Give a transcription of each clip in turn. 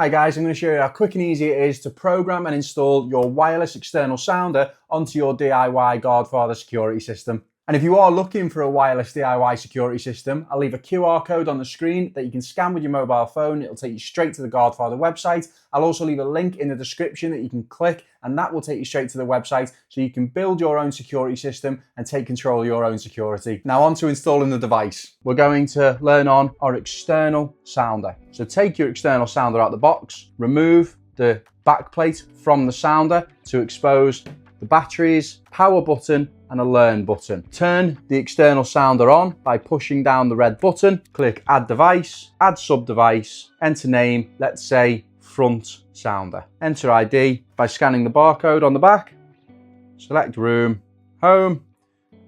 Hi guys, I'm going to show you how quick and easy it is to program and install your wireless external sounder onto your DIY Guardfather security system. And if you are looking for a wireless DIY security system, I'll leave a QR code on the screen that you can scan with your mobile phone. It'll take you straight to the Guardfather website. I'll also leave a link in the description that you can click, and that will take you straight to the website so you can build your own security system and take control of your own security. Now on to installing the device. We're going to learn on our external sounder. So take your external sounder out of the box, remove the backplate from the sounder to expose the batteries, power button, and a learn button. Turn the external sounder on by pushing down the red button, click add device, add sub device, enter name, let's say front sounder. Enter ID by scanning the barcode on the back, select room, home,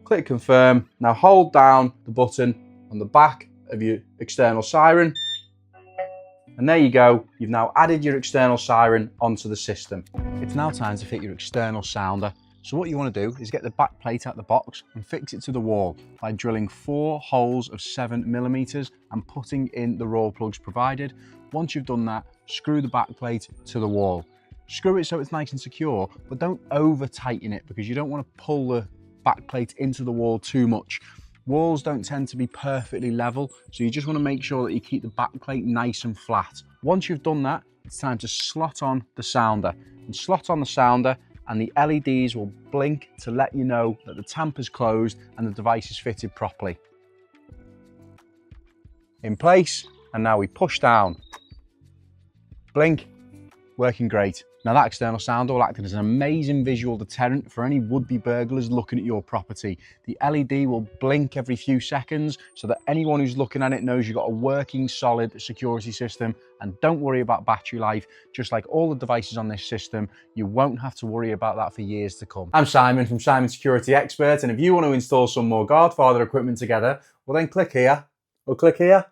click confirm. Now hold down the button on the back of your external Siren, and there you go, you've now added your external Siren onto the system. It's now time to fit your external sounder. So what you want to do is get the back plate out the box and fix it to the wall by drilling 4 holes of 7mm and putting in the raw plugs provided. Once you've done that, screw the back plate to the wall. Screw it so it's nice and secure, but don't over tighten it because you don't want to pull the back plate into the wall too much. Walls don't tend to be perfectly level, so you just want to make sure that you keep the back plate nice and flat. Once you've done that, it's time to slot on the sounder. And slot on the sounder, and the LEDs will blink to let you know that the tamper's closed and the device is fitted properly. In place, and now we push down. Blink, working great. Now that external sounder will act as an amazing visual deterrent for any would-be burglars looking at your property. The LED will blink every few seconds so that anyone who's looking at it knows you've got a working solid security system, and don't worry about battery life. Just like all the devices on this system, you won't have to worry about that for years to come. I'm Simon from Simon Security Expert, and if you want to install some more Guardfather equipment together, well then click here or click here.